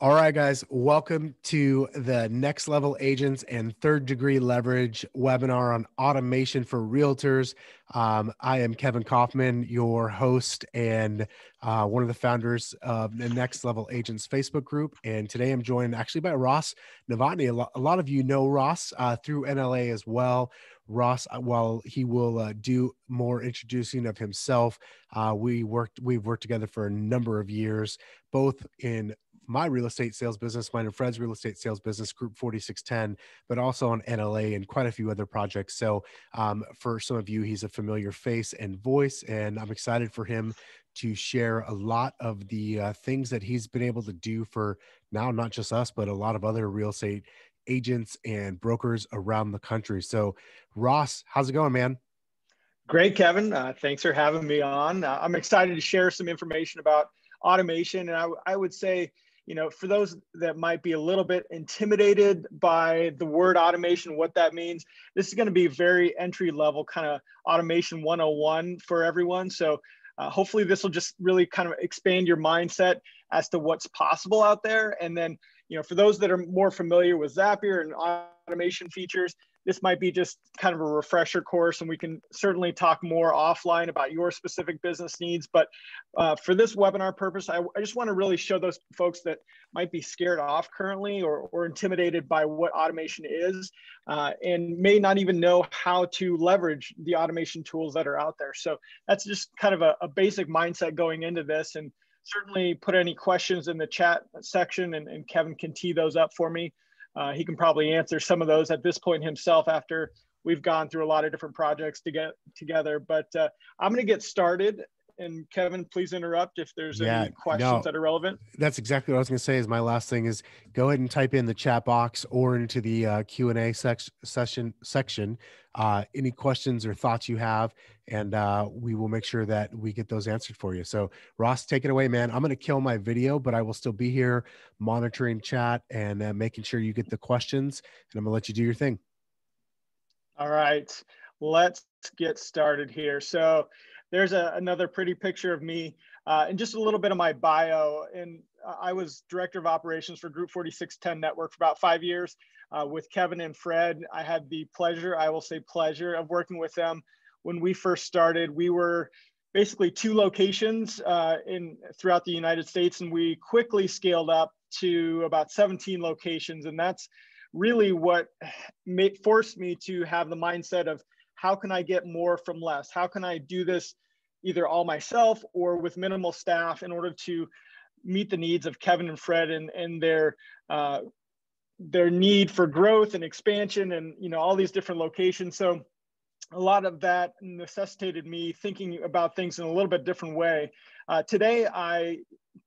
All right, guys, welcome to the Next Level Agents and Third Degree Leverage webinar on automation for realtors. I am Kevin Kaufman, your host and one of the founders of the Next Level Agents Facebook group. And today I'm joined actually by Ross Novotny. A lot of you know Ross through NLA as well. Ross, while he will do more introducing of himself, we've worked together for a number of years, both in my real estate sales business, mine and Fred's real estate sales business, Group 4610, but also on NLA and quite a few other projects. So for some of you, he's a familiar face and voice, and I'm excited for him to share a lot of the things that he's been able to do for now, not just us, but a lot of other real estate agents and brokers around the country. So Ross, how's it going, man? Great, Kevin. Thanks for having me on. I'm excited to share some information about automation. And I would say, for those that might be a little bit intimidated by the word automation, what that means, this is going to be very entry level kind of automation 101 for everyone. So hopefully this will just really kind of expand your mindset as to what's possible out there. And then, for those that are more familiar with Zapier and automation features, this might be just kind of a refresher course, and we can certainly talk more offline about your specific business needs. But for this webinar purpose, I just want to really show those folks that might be scared off currently or intimidated by what automation is and may not even know how to leverage the automation tools that are out there. So that's just kind of a basic mindset going into this. And certainly put any questions in the chat section, and Kevin can tee those up for me. He can probably answer some of those at this point himself after we've gone through a lot of different projects to get together. But I'm going to get started. And Kevin, please interrupt if there's any questions that are relevant. That's exactly what I was going to say. Is my last thing is go ahead and type in the chat box or into the Q&A section any questions or thoughts you have, and we will make sure that we get those answered for you. So Ross, take it away, man. I'm going to kill my video, but I will still be here monitoring chat and making sure you get the questions, and I'm going to let you do your thing. All right, let's get started here. So there's another pretty picture of me and just a little bit of my bio. And I was director of operations for Group 4610 Network for about 5 years with Kevin and Fred. I had the pleasure, I will say pleasure, of working with them. When we first started, we were basically 2 locations throughout the United States, and we quickly scaled up to about 17 locations. And that's really what forced me to have the mindset of, how can I get more from less? How can I do this either all myself or with minimal staff in order to meet the needs of Kevin and Fred and their need for growth and expansion and all these different locations. So a lot of that necessitated me thinking about things in a little bit different way. Today, I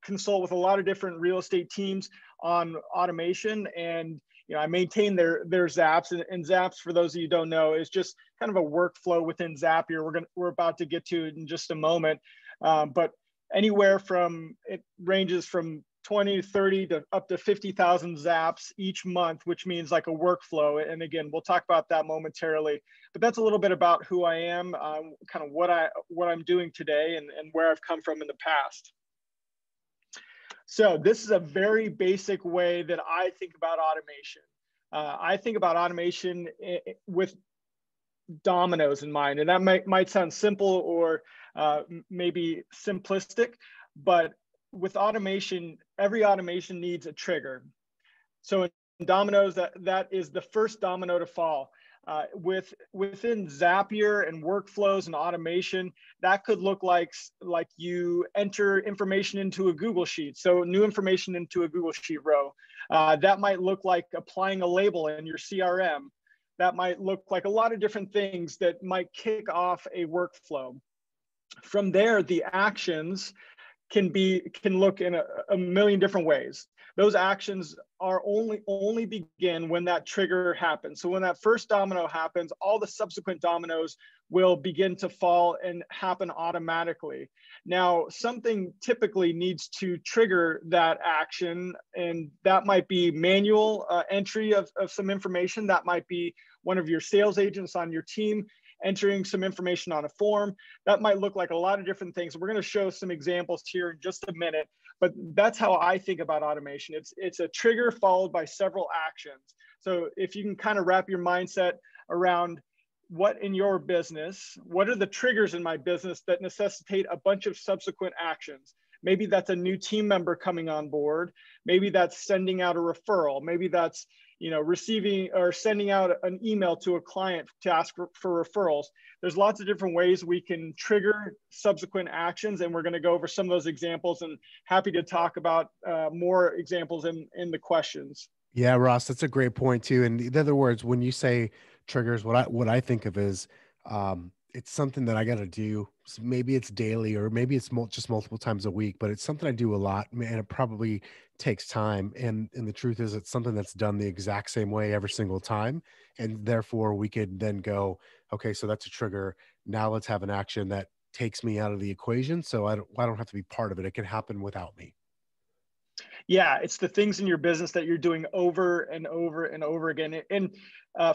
consult with a lot of different real estate teams on automation, and I maintain their Zaps, and Zaps, for those of you who don't know, is just kind of a workflow within Zapier. We're about to get to it in just a moment, but anywhere from, it ranges from 20 to 30 to up to 50,000 Zaps each month, which means like a workflow. And again, we'll talk about that momentarily. But that's a little bit about who I am, kind of what I'm doing today, and where I've come from in the past. So this is a very basic way that I think about automation. I think about automation with dominoes in mind, and that might sound simple or maybe simplistic, but with automation, every automation needs a trigger. So in dominoes, that is the first domino to fall. Within Zapier and workflows and automation, that could look like you enter information into a Google Sheet. So new information into a Google Sheet row. That might look like applying a label in your CRM. That might look like a lot of different things that might kick off a workflow. From there, the actions can look in a million different ways. Those actions are only begin when that trigger happens. So when that first domino happens, all the subsequent dominoes will begin to fall and happen automatically. Now, something typically needs to trigger that action, and that might be manual entry of some information. That might be one of your sales agents on your team entering some information on a form. That might look like a lot of different things. We're going to show some examples here in just a minute. But that's how I think about automation. It's a trigger followed by several actions. So if you can kind of wrap your mindset around what in your business, what are the triggers in my business that necessitate a bunch of subsequent actions? Maybe that's a new team member coming on board. Maybe that's sending out a referral. Maybe that's, receiving or sending out an email to a client to ask for referrals. There's lots of different ways we can trigger subsequent actions, and we're going to go over some of those examples, and happy to talk about more examples in the questions. Yeah, Ross, that's a great point too. And in other words, when you say triggers, what I think of is it's something that I got to do. So maybe it's daily, or maybe it's just multiple times a week, but it's something I do a lot, and it probably takes time. And the truth is, it's something that's done the exact same way every single time, and therefore we could then go, okay, so that's a trigger. Now let's have an action that takes me out of the equation, so I don't have to be part of it. It can happen without me. Yeah, it's the things in your business that you're doing over and over and over again. And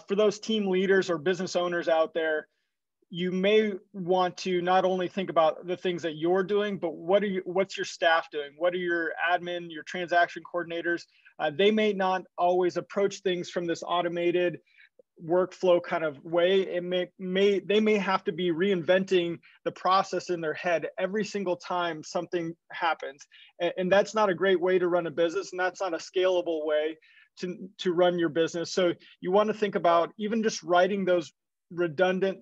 for those team leaders or business owners out there, you may want to not only think about the things that you're doing, but what's your staff doing? What are your admin, your transaction coordinators? They may not always approach things from this automated workflow kind of way. They may have to be reinventing the process in their head every single time something happens, and that's not a great way to run a business, and that's not a scalable way to run your business. So you want to think about even just writing those redundant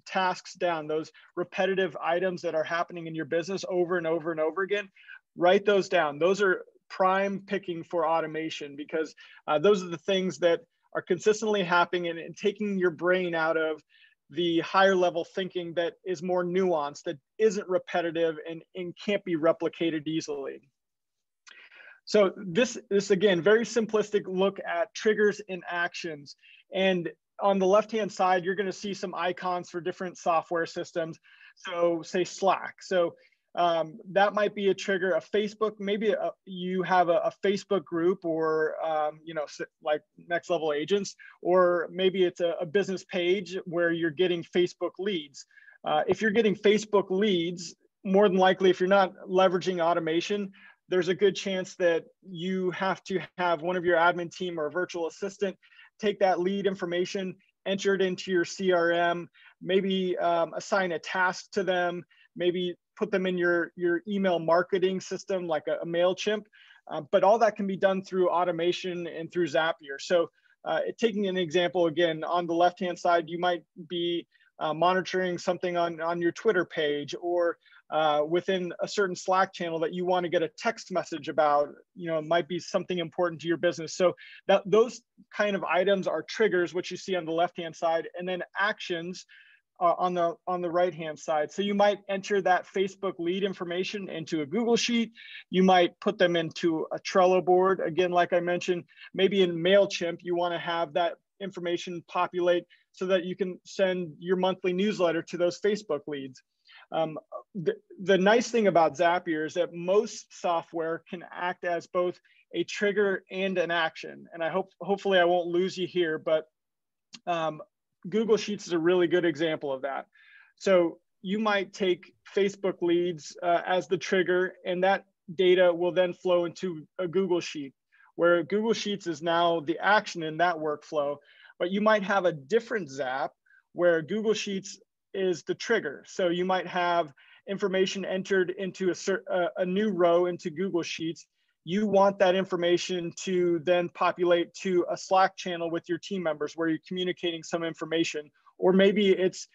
tasks down, those repetitive items that are happening in your business over and over and over again. Write those down. Those are prime picking for automation, because those are the things that are consistently happening and taking your brain out of the higher level thinking that is more nuanced, that isn't repetitive and can't be replicated easily. So this again, very simplistic look at triggers and actions. And on the left-hand side, you're going to see some icons for different software systems. So say Slack. So that might be a trigger. A Facebook, maybe you have a Facebook group, or like Next Level Agents, or maybe it's a business page where you're getting Facebook leads. If you're getting Facebook leads, more than likely, if you're not leveraging automation, there's a good chance that you have to have one of your admin team or a virtual assistant take that lead information, enter it into your CRM, maybe assign a task to them, maybe put them in your email marketing system like a MailChimp. But all that can be done through automation and through Zapier. So taking an example again, on the left-hand side, you might be monitoring something on your Twitter page, or within a certain Slack channel that you want to get a text message about. It might be something important to your business. So those kind of items are triggers, which you see on the left-hand side, and then actions on the right-hand side. So you might enter that Facebook lead information into a Google Sheet. You might put them into a Trello board. Again, like I mentioned, maybe in MailChimp, you want to have that information populate so that you can send your monthly newsletter to those Facebook leads. The nice thing about Zapier is that most software can act as both a trigger and an action. And hopefully I won't lose you here, but Google Sheets is a really good example of that. So you might take Facebook leads as the trigger, and that data will then flow into a Google Sheet, where Google Sheets is now the action in that workflow. But you might have a different Zap where Google Sheets is the trigger. So you might have information entered into a new row into Google Sheets. You want that information to then populate to a Slack channel with your team members where you're communicating some information. Or maybe it's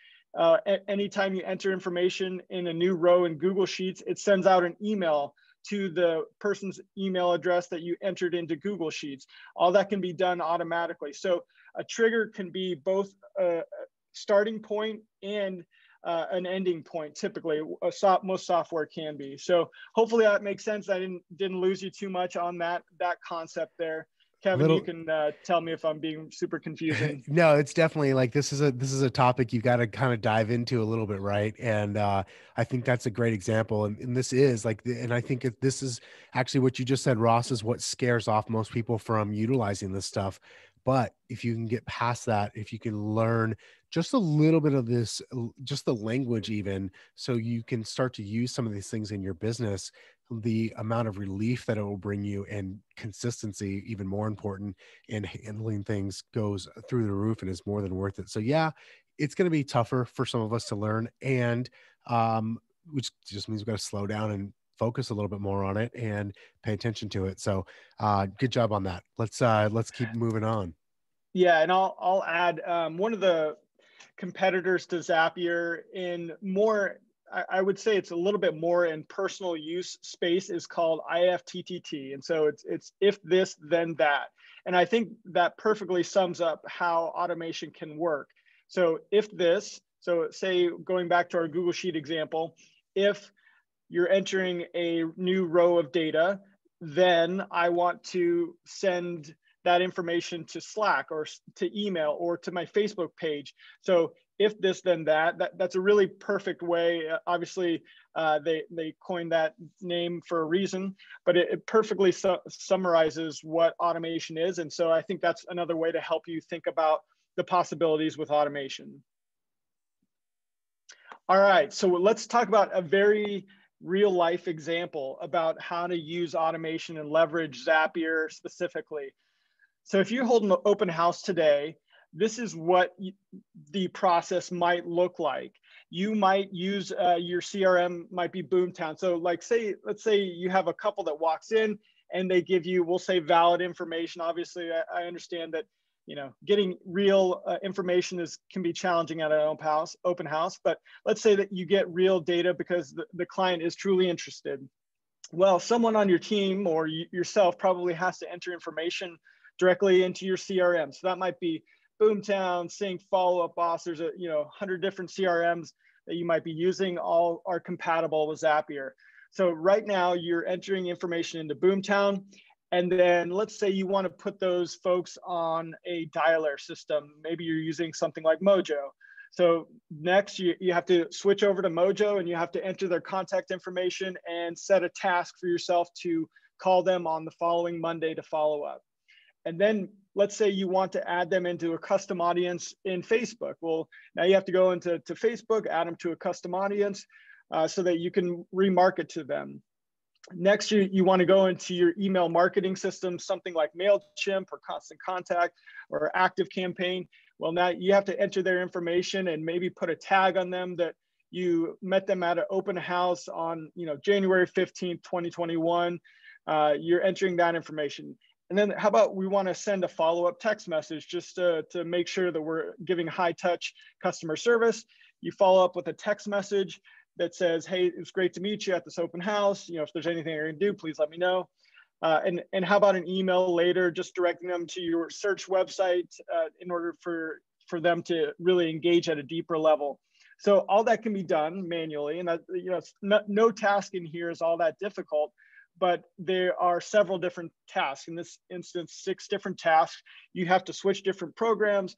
anytime you enter information in a new row in Google Sheets, it sends out an email to the person's email address that you entered into Google Sheets. All that can be done automatically. So a trigger can be both a starting point and an ending point. Typically, most software can be. So hopefully that makes sense. I didn't lose you too much on that concept there. Kevin, you can tell me if I'm being super confusing. No, it's definitely like this is a topic you got to kind of dive into a little bit, right? And I think that's a great example. And this is like, and I think this is actually what you just said, Ross, is what scares off most people from utilizing this stuff. But if you can get past that, if you can learn just a little bit of this, just the language even, so you can start to use some of these things in your business, the amount of relief that it will bring you, and consistency, even more important in handling things, goes through the roof and is more than worth it. So yeah, it's going to be tougher for some of us to learn, and which just means we've got to slow down and focus a little bit more on it and pay attention to it. So good job on that. Let's keep moving on. Yeah, and I'll add one of the competitors to Zapier in more, I would say it's a little bit more in personal use space, is called IFTTT. And so it's if this, then that. And I think that perfectly sums up how automation can work. So if this, so say going back to our Google Sheet example, if you're entering a new row of data, then I want to send that information to Slack or to email or to my Facebook page. So if this, then that, that's a really perfect way. Obviously, they coined that name for a reason, but it perfectly summarizes what automation is. And so I think that's another way to help you think about the possibilities with automation. All right, so let's talk about a very real life example about how to use automation and leverage Zapier specifically. So if you hold an open house today, this is what the process might look like. You might use your CRM might be Boomtown. So like let's say you have a couple that walks in and they give you, we'll say, valid information. Obviously, I understand that, you know, getting real information can be challenging at an open house, but let's say that you get real data because the client is truly interested. Well, someone on your team or yourself probably has to enter information directly into your CRM. So that might be Boomtown, Sync, Follow Up Boss. There's 100 different CRMs that you might be using. All are compatible with Zapier. So right now you're entering information into Boomtown. And then let's say you want to put those folks on a dialer system. Maybe you're using something like Mojo. So next you have to switch over to Mojo and you have to enter their contact information and set a task for yourself to call them on the following Monday to follow up. And then let's say you want to add them into a custom audience in Facebook. Well, now you have to go into Facebook, add them to a custom audience so that you can remarket to them. Next, you want to go into your email marketing system, something like MailChimp or Constant Contact or ActiveCampaign. Well, now you have to enter their information and maybe put a tag on them that you met them at an open house on January 15th, 2021. You're entering that information. And then how about we want to send a follow-up text message just to make sure that we're giving high touch customer service. You follow up with a text message that says, hey, it was great to meet you at this open house. If there's anything I can do, please let me know. And how about an email later, just directing them to your search website in order for them to really engage at a deeper level. So all that can be done manually, and that, no task in here is all that difficult. But there are several different tasks. In this instance, 6 different tasks. You have to switch different programs,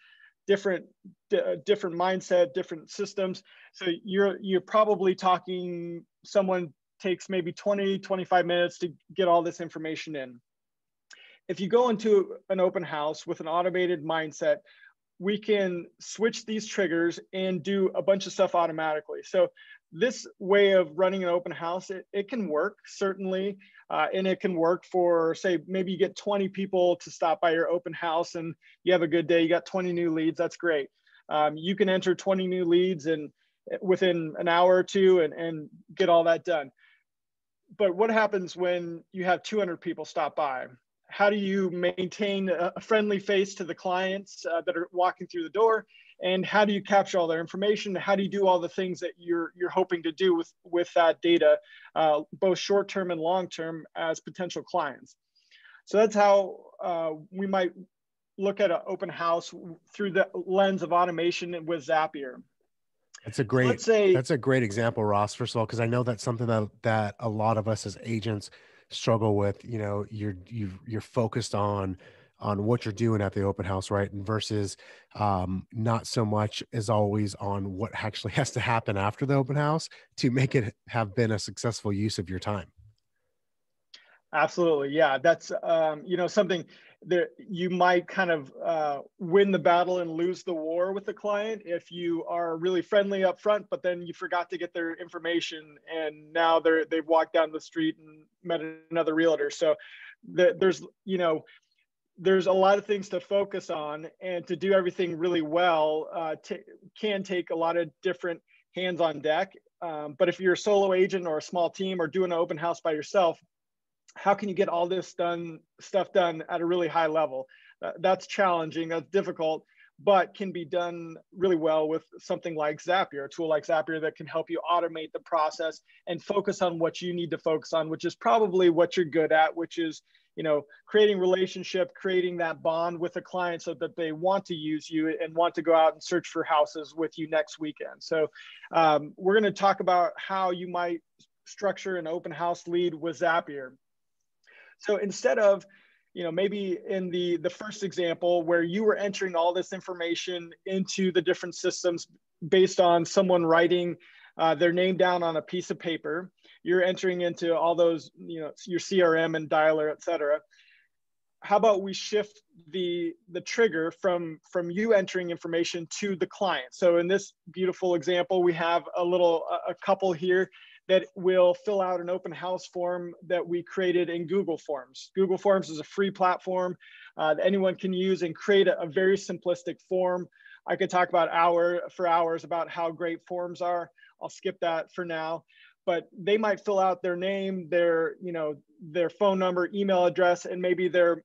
different mindset, different systems. So you're probably talking someone takes maybe 20, 25 minutes to get all this information in. If you go into an open house with an automated mindset, we can switch these triggers and do a bunch of stuff automatically. So this way of running an open house, it can work, certainly. And it can work for, say, maybe you get 20 people to stop by your open house and you have a good day, you got 20 new leads, that's great. You can enter 20 new leads within an hour or two and get all that done. But what happens when you have 200 people stop by? How do you maintain a friendly face to the clients that are walking through the door? And how do you capture all their information? How do you do all the things that you're hoping to do with that data, both short-term and long-term as potential clients? So that's how we might look at an open house through the lens of automation with Zapier. That's a great example, Ross, first of all, because I know that's something that a lot of us as agents struggle with. You're focused on what you're doing at the open house, right? And versus not so much as always on what actually has to happen after the open house to make it have been a successful use of your time. Absolutely. Yeah. That's, something that you might kind of win the battle and lose the war with the client if you are really friendly up front, but then you forgot to get their information and now they've walked down the street and met another realtor. So there's, there's a lot of things to focus on, and to do everything really well can take a lot of different hands on deck. But if you're a solo agent or a small team or doing an open house by yourself, how can you get all this stuff done at a really high level? That's challenging, that's difficult, but can be done really well with something like Zapier, a tool like Zapier that can help you automate the process and focus on what you need to focus on, which is probably what you're good at, which is, creating relationship, creating that bond with a client so that they want to use you and want to go out and search for houses with you next weekend. So we're going to talk about how you might structure an open house lead with Zapier. So instead of, maybe in the first example where you were entering all this information into the different systems based on someone writing their name down on a piece of paper, you're entering into all those, your CRM and dialer, et cetera. How about we shift the trigger from you entering information to the client? So in this beautiful example, we have a couple here that will fill out an open house form that we created in Google Forms. Google Forms is a free platform that anyone can use and create a very simplistic form. I could talk about hours about how great forms are. I'll skip that for now. But they might fill out their name, their phone number, email address, and maybe their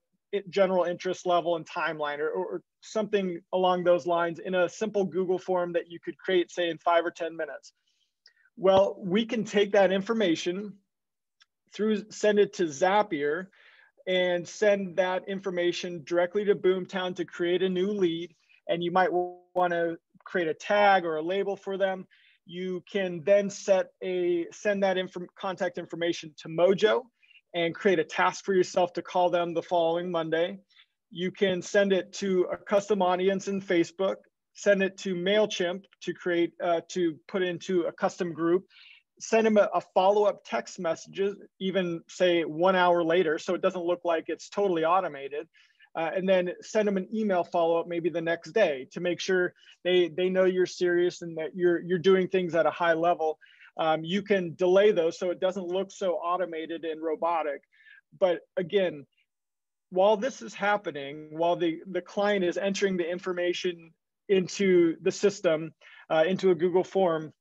general interest level and timeline, or something along those lines in a simple Google form that you could create, say, in 5 or 10 minutes. Well, we can take that information send it to Zapier and send that information directly to Boomtown to create a new lead. And you might want to create a tag or a label for them. You can then send that contact information to Mojo and create a task for yourself to call them the following Monday. You can send it to a custom audience in Facebook, send it to MailChimp to put into a custom group, send them a follow-up text messages, even say 1 hour later, so it doesn't look like it's totally automated. And then send them an email follow-up maybe the next day to make sure they know you're serious and that you're doing things at a high level. You can delay those so it doesn't look so automated and robotic. But again, while this is happening, while the client is entering the information into the system, into a Google form,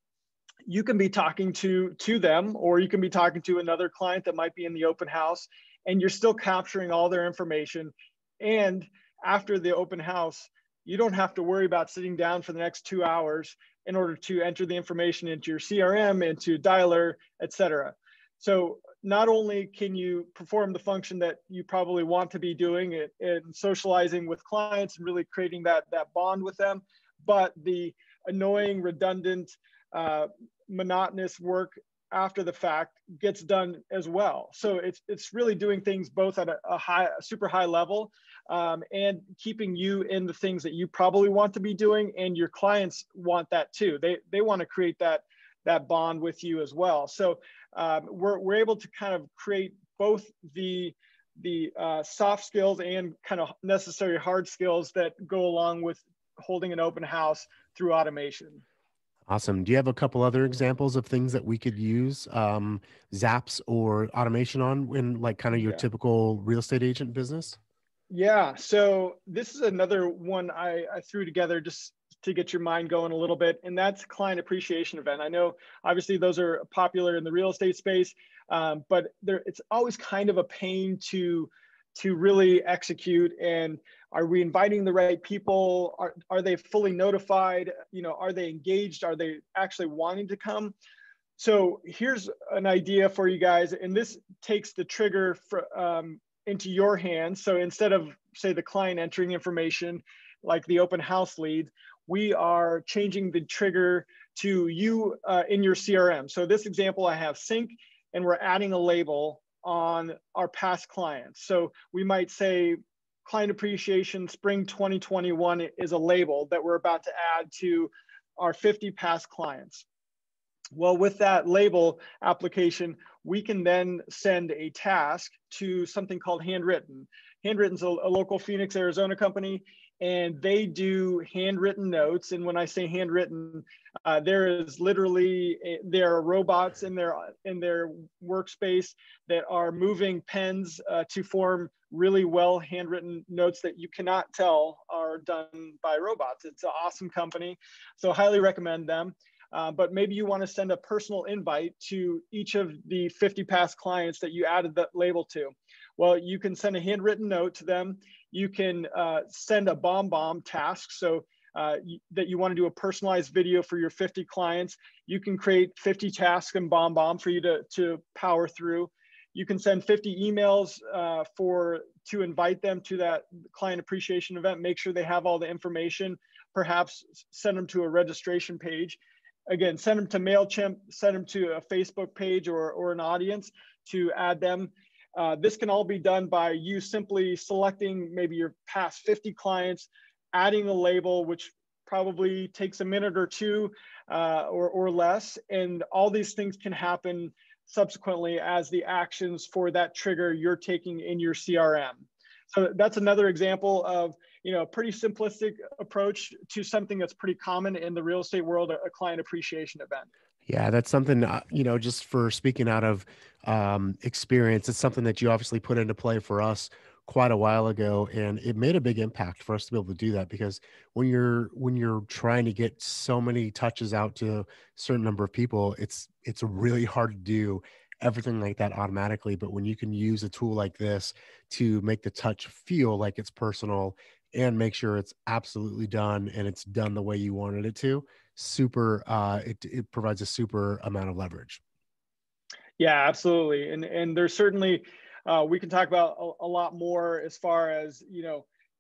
you can be talking to them, or you can be talking to another client that might be in the open house, and you're still capturing all their information. And after the open house, you don't have to worry about sitting down for the next 2 hours in order to enter the information into your CRM, into dialer, et cetera. So not only can you perform the function that you probably want to be doing and socializing with clients and really creating that bond with them, but the annoying, redundant, monotonous work after the fact gets done as well. So it's really doing things both at a super high level, and keeping you in the things that you probably want to be doing, and your clients want that too. They want to create that bond with you as well. So we're able to kind of create both the soft skills and kind of necessary hard skills that go along with holding an open house through automation. Awesome. Do you have a couple other examples of things that we could use Zaps or automation on in like kind of your typical real estate agent business? Yeah. So this is another one I threw together just to get your mind going a little bit, and that's client appreciation event. I know obviously those are popular in the real estate space, but it's always kind of a pain to really execute. And are we inviting the right people? Are they fully notified? Are they engaged? Are they actually wanting to come? So here's an idea for you guys, and this takes the trigger into your hands. So instead of, say, the client entering information like the open house lead, we are changing the trigger to you in your CRM. So this example, I have sync, and we're adding a label on our past clients. So we might say client appreciation spring 2021 is a label that we're about to add to our 50 past clients. Well, with that label application, we can then send a task to something called Handwritten. Handwritten's a local Phoenix, Arizona company, and they do handwritten notes. And when I say handwritten, there is literally there are robots in their workspace that are moving pens to form really well handwritten notes that you cannot tell are done by robots. It's an awesome company, so highly recommend them. But maybe you want to send a personal invite to each of the 50 past clients that you added that label to. Well, you can send a handwritten note to them. You can send a bomb task. So that you want to do a personalized video for your 50 clients. You can create 50 tasks in bomb for you to power through. You can send 50 emails to invite them to that client appreciation event. Make sure they have all the information. Perhaps send them to a registration page. Again, send them to MailChimp, send them to a Facebook page or an audience to add them. This can all be done by you simply selecting maybe your past 50 clients, adding a label, which probably takes a minute or two or less. And all these things can happen subsequently as the actions for that trigger you're taking in your CRM. So that's another example of a pretty simplistic approach to something that's pretty common in the real estate world, a client appreciation event. Yeah, that's something, just for speaking out of experience, it's something that you obviously put into play for us quite a while ago, and it made a big impact for us to be able to do that, because when you're trying to get so many touches out to a certain number of people, it's really hard to do everything like that automatically. But when you can use a tool like this to make the touch feel like it's personal and make sure it's absolutely done and it's done the way you wanted it to, it provides a super amount of leverage. Yeah, absolutely. And there's certainly, we can talk about a lot more as far as,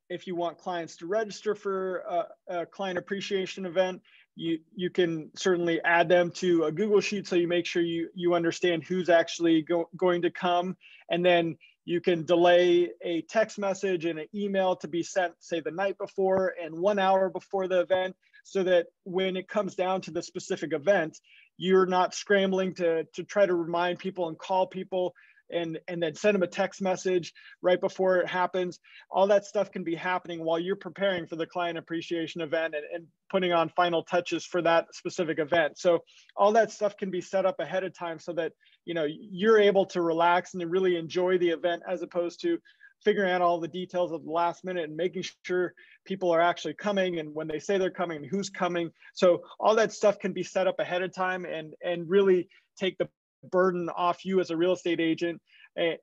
if you want clients to register for a client appreciation event, you can certainly add them to a Google Sheet so you make sure you understand who's actually going to come. And then you can delay a text message and an email to be sent, say, the night before and 1 hour before the event, so that when it comes down to the specific event, you're not scrambling to try to remind people and call people and then send them a text message right before it happens. All that stuff can be happening while you're preparing for the client appreciation event and putting on final touches for that specific event. So all that stuff can be set up ahead of time so that you're able to relax and to really enjoy the event, as opposed to figuring out all the details of the last minute and making sure people are actually coming and when they say they're coming and who's coming. So all that stuff can be set up ahead of time and really take the burden off you as a real estate agent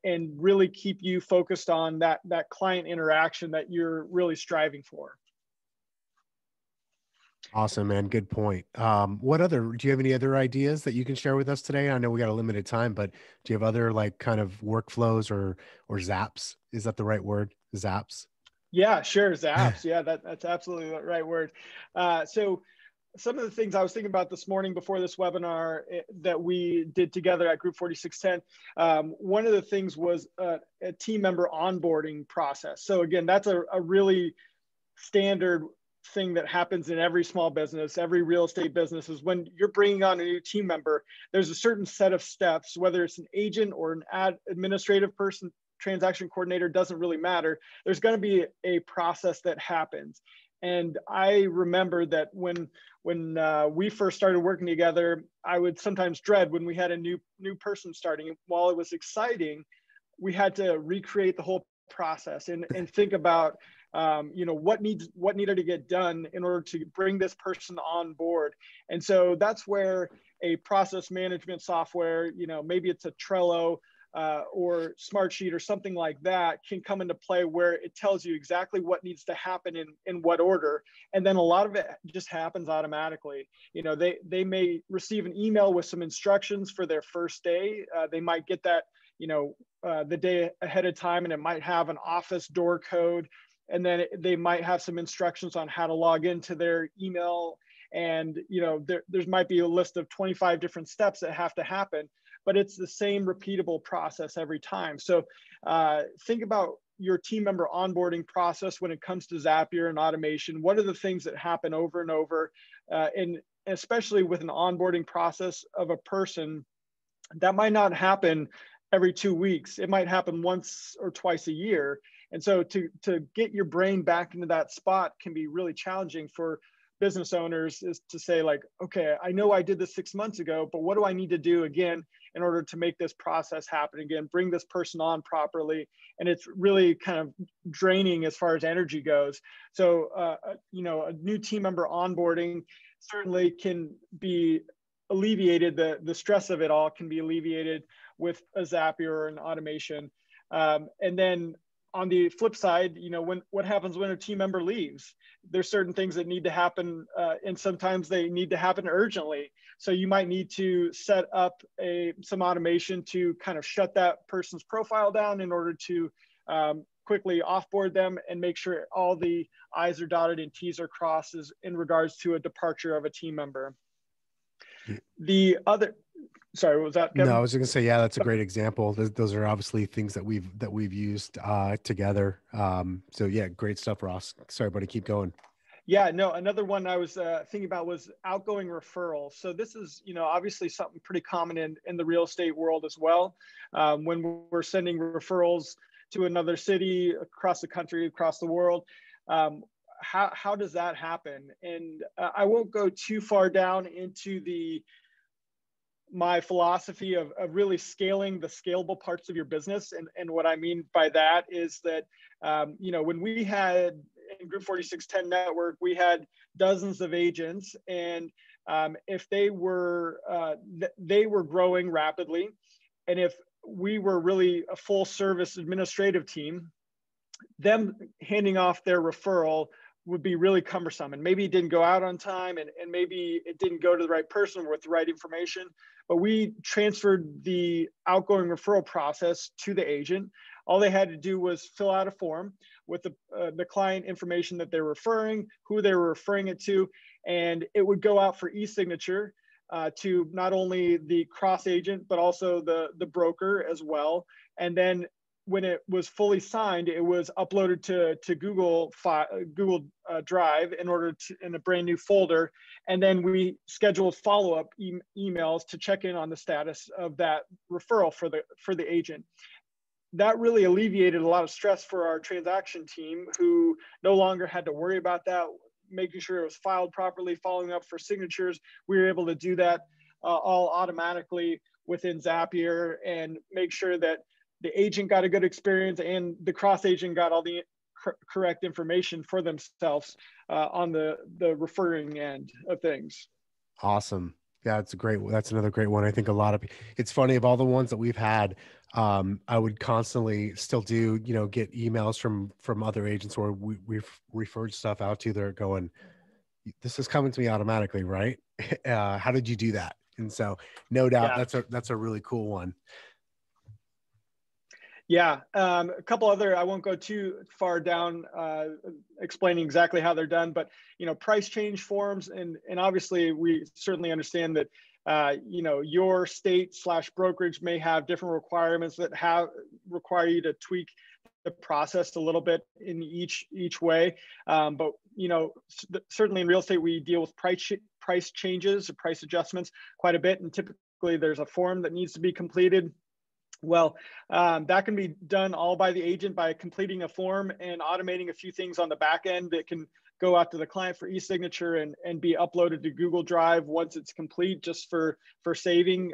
and really keep you focused on that client interaction that you're really striving for. Awesome, man. Good point. Do you have any other ideas that you can share with us today? I know we got a limited time, but do you have other like kind of workflows or zaps? Is that the right word? Zaps? Yeah, sure. Zaps. Yeah, that's absolutely the right word. So some of the things I was thinking about this morning before this webinar that we did together at Group 4610, one of the things was a team member onboarding process. So again, that's a really standard thing that happens in every small business, every real estate business, is when you're bringing on a new team member, there's a certain set of steps, whether it's an agent or an administrative person, transaction coordinator, doesn't really matter. There's going to be a process that happens. And I remember that when we first started working together, I would sometimes dread when we had a new person starting. While it was exciting, we had to recreate the whole process and think about what needed to get done in order to bring this person on board. And so that's where a process management software, maybe it's a Trello or Smartsheet or something like that, can come into play, where it tells you exactly what needs to happen in what order. And then a lot of it just happens automatically. They may receive an email with some instructions for their first day. They might get that, the day ahead of time, and it might have an office door code. And then they might have some instructions on how to log into their email. And, there might be a list of 25 different steps that have to happen, but it's the same repeatable process every time. So think about your team member onboarding process when it comes to Zapier and automation. What are the things that happen over and over? And especially with an onboarding process of a person, that might not happen every 2 weeks. It might happen once or twice a year. And so to get your brain back into that spot can be really challenging for business owners, is to say like, okay, I know I did this 6 months ago, but what do I need to do again in order to make this process happen again, bring this person on properly? And it's really kind of draining as far as energy goes. So, a new team member onboarding certainly can be alleviated. The stress of it all can be alleviated with a Zapier or an automation. And then on the flip side, what happens when a team member leaves? There's certain things that need to happen, and sometimes they need to happen urgently. So you might need to set up some automation to kind of shut that person's profile down in order to quickly offboard them and make sure all the I's are dotted and T's are crossed in regards to a departure of a team member. The other, sorry, what was that, Kevin? No, I was going to say, yeah, that's a great example. Those are obviously things that we've used together. So yeah, great stuff, Ross. Sorry, buddy, keep going. Yeah, no, another one I was thinking about was outgoing referrals. So this is, obviously something pretty common in the real estate world as well. When we're sending referrals to another city, across the country, across the world, how does that happen? And I won't go too far down into my philosophy of really scaling the scalable parts of your business. And what I mean by that is that, when we had in Group 4610 Network, we had dozens of agents, and if they were growing rapidly, and if we were really a full service administrative team, them handing off their referral would be really cumbersome, and maybe it didn't go out on time, and maybe it didn't go to the right person with the right information. But we transferred the outgoing referral process to the agent. All they had to do was fill out a form with the client information that they're referring, who they were referring it to, and it would go out for e-signature to not only the cross agent, but also the broker as well. And then when it was fully signed, it was uploaded to Google Drive in a brand new folder. And then we scheduled follow-up emails to check in on the status of that referral for the agent. That really alleviated a lot of stress for our transaction team, who no longer had to worry about that, making sure it was filed properly, following up for signatures. We were able to do that all automatically within Zapier, and make sure that the agent got a good experience and the cross agent got all the correct information for themselves on the referring end of things. Awesome. Yeah, that's another great one. I think it's funny, of all the ones that we've had, I would constantly still do, get emails from other agents where we've referred stuff out to. They're going, this is coming to me automatically, right? How did you do that? And so no doubt that's a really cool one. Yeah, a couple other, I won't go too far down explaining exactly how they're done, but price change forms, and obviously we certainly understand that your state/brokerage may have different requirements that require you to tweak the process a little bit in each way. But certainly in real estate, we deal with price changes or price adjustments quite a bit, and typically there's a form that needs to be completed. Well, that can be done all by the agent by completing a form and automating a few things on the back end that can go out to the client for e-signature and be uploaded to Google Drive once it's complete, just for saving,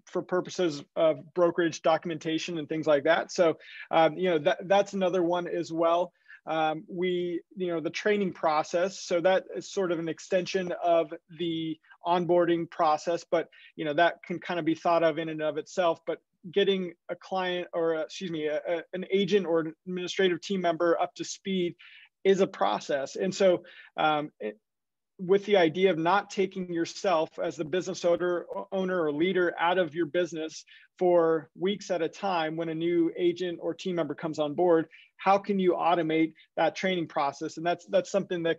for purposes of brokerage documentation and things like that. So, that's another one as well. The training process, so that is sort of an extension of the onboarding process, but that can kind of be thought of in and of itself. But getting a client, or an agent or an administrative team member up to speed is a process. And so with the idea of not taking yourself as the business owner or leader out of your business for weeks at a time, when a new agent or team member comes on board, how can you automate that training process? And that's something that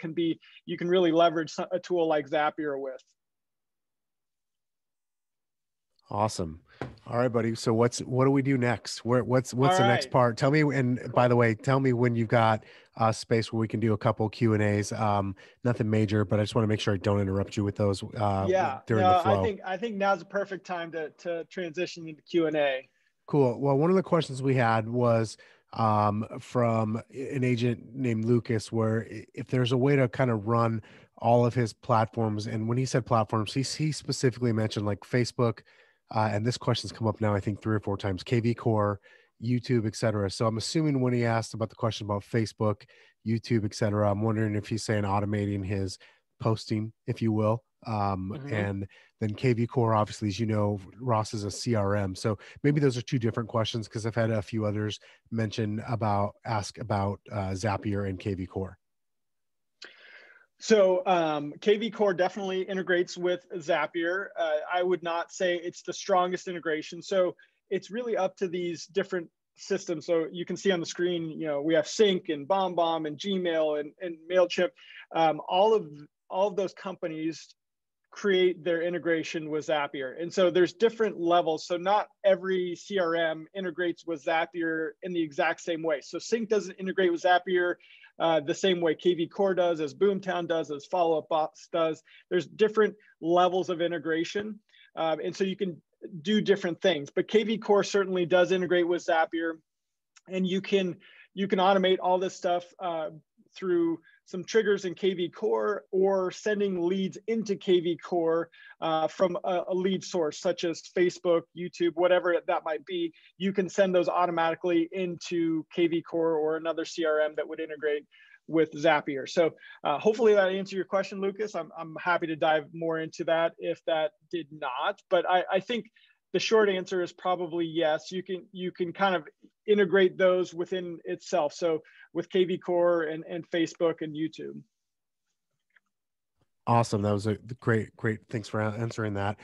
you can really leverage a tool like Zapier with. Awesome. All right, buddy. So what do we do next? What's All the next right, part? Tell me, and by cool. the way, tell me when you've got space where we can do a couple Q&As. Nothing major, but I just want to make sure I don't interrupt you with those Yeah, during the no, flow. I think now's the perfect time to transition into Q&A. Cool. Well, one of the questions we had was from an agent named Lucas, where if there's a way to kind of run all of his platforms, and when he said platforms, he specifically mentioned like Facebook, and this question's come up now, I think 3 or 4 times, KV Core, YouTube, et cetera. So I'm assuming when he asked about the question about Facebook, YouTube, et cetera, I'm wondering if he's saying automating his posting, if you will. Mhm. And then KV Core, obviously, as you know, Ross is a CRM. So maybe those are two different questions, because I've had a few others ask about Zapier and KV Core. So KV Core definitely integrates with Zapier. I would not say it's the strongest integration. So it's really up to these different systems. So you can see on the screen, you know, we have Sync and BombBomb and Gmail and Mailchimp. All of those companies create their integration with Zapier. And so there's different levels. So not every CRM integrates with Zapier in the exact same way. So Sync doesn't integrate with Zapier the same way KV Core does, as Boomtown does, as Follow Up Box does. There's different levels of integration. And so you can do different things. But KV Core certainly does integrate with Zapier. And you can automate all this stuff through some triggers in KV Core, or sending leads into KV Core from a lead source such as Facebook, YouTube, whatever that might be. You can send those automatically into KV Core or another CRM that would integrate with Zapier. So hopefully that answered your question, Lucas. I'm happy to dive more into that if that did not. But I think the short answer is probably yes. You can kind of integrate those within itself. So with KV Core and Facebook and YouTube. Awesome. That was a great. Thanks for answering that.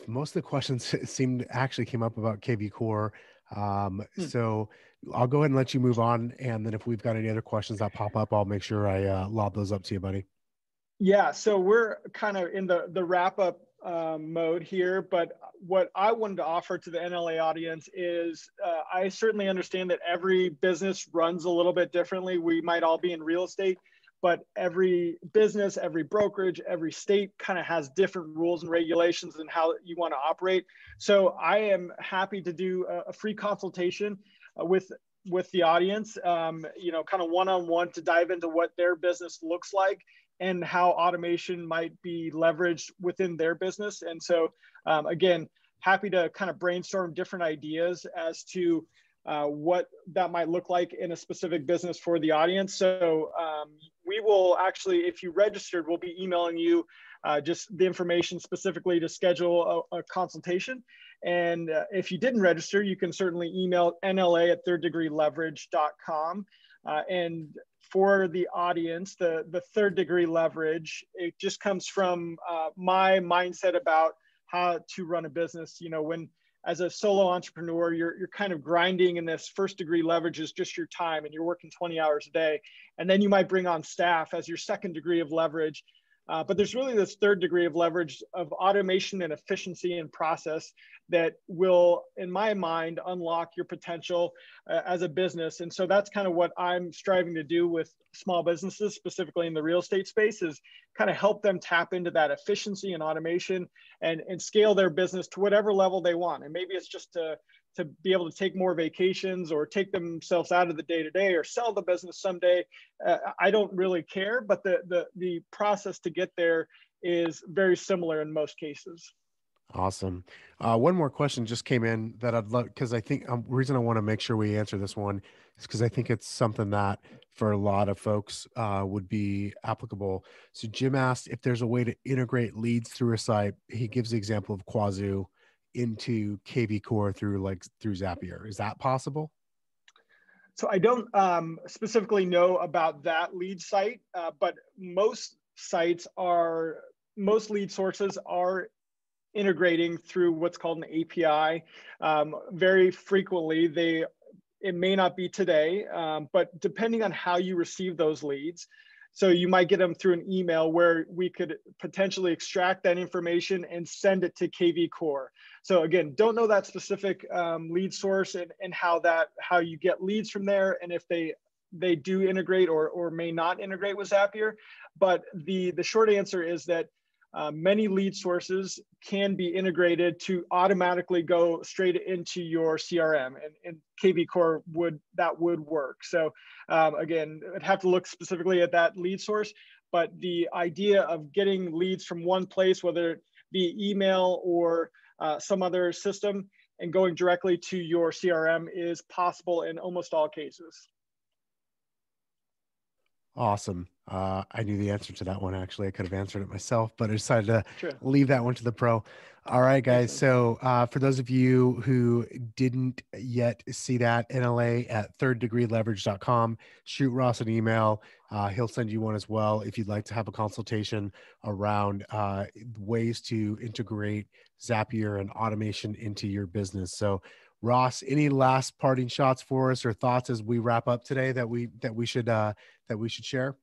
Most of the questions seemed actually came up about KV Core. Hmm. So I'll go ahead and let you move on. And then if we've got any other questions that pop up, I'll make sure I lob those up to you, buddy. Yeah, so we're kind of in the wrap up mode here, but what I wanted to offer to the NLA audience is I certainly understand that every business runs a little bit differently. We might all be in real estate, but every business, every brokerage, every state kind of has different rules and regulations and how you want to operate. So I am happy to do a free consultation with the audience, you know, kind of one-on-one to dive into what their business looks like and how automation might be leveraged within their business. And so, again, happy to kind of brainstorm different ideas as to what that might look like in a specific business for the audience. So we will actually, if you registered, we'll be emailing you just the information specifically to schedule a consultation. And if you didn't register, you can certainly email nla@thirddegreeleverage.com. And for the audience, the third degree leverage, it just comes from my mindset about how to run a business. You know, when as a solo entrepreneur, you're kind of grinding, and this first degree leverage is just your time, and you're working 20 hours a day. And then you might bring on staff as your second degree of leverage. But there's really this third degree of leverage of automation and efficiency and process that will, in my mind, unlock your potential as a business. And so that's kind of what I'm striving to do with small businesses, specifically in the real estate space, is kind of help them tap into that efficiency and automation and scale their business to whatever level they want. And maybe it's just to be able to take more vacations or take themselves out of the day-to-day or sell the business someday. I don't really care, but the process to get there is very similar in most cases. Awesome. One more question just came in that I'd love, because I think the reason I want to make sure we answer this one is because I think it's something that for a lot of folks would be applicable. So Jim asked if there's a way to integrate leads through a site. He gives the example of Quazoo into KV Core through Zapier. Is that possible? So I don't specifically know about that lead site, but most lead sources are integrating through what's called an API. Very frequently, it may not be today, but depending on how you receive those leads, So you might get them through an email where we could potentially extract that information and send it to KV Core. So again, don't know that specific lead source and how you get leads from there, and if they do integrate or may not integrate with Zapier. But the short answer is that many lead sources can be integrated to automatically go straight into your CRM, and KV Core would work. So again, I'd have to look specifically at that lead source, but the idea of getting leads from one place, whether it be email or some other system, and going directly to your CRM is possible in almost all cases. Awesome. I knew the answer to that one. Actually, I could have answered it myself, but I decided to Sure. leave that one to the pro. All right, guys. Excellent. So for those of you who didn't yet see that, NLA at thirddegreeleverage.com, shoot Ross an email. He'll send you one as well if you'd like to have a consultation around ways to integrate Zapier and automation into your business. So Ross, any last parting shots for us or thoughts as we wrap up today that we should share?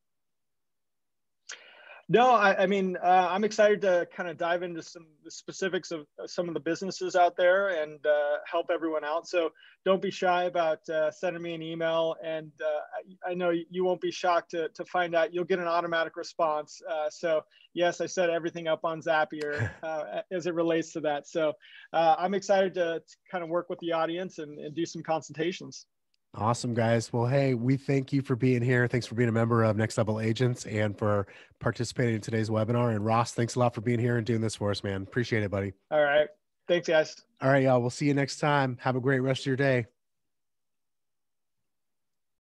No, I mean, I'm excited to kind of dive into the specifics of some of the businesses out there and help everyone out. So don't be shy about sending me an email. And I know you won't be shocked to find out you'll get an automatic response. So yes, I set everything up on Zapier as it relates to that. So I'm excited to kind of work with the audience and do some consultations. Awesome, guys. Well, hey, we thank you for being here. Thanks for being a member of Next Level Agents and for participating in today's webinar. And Ross, thanks a lot for being here and doing this for us, man. Appreciate it, buddy. All right. Thanks, guys. All right, y'all. We'll see you next time. Have a great rest of your day.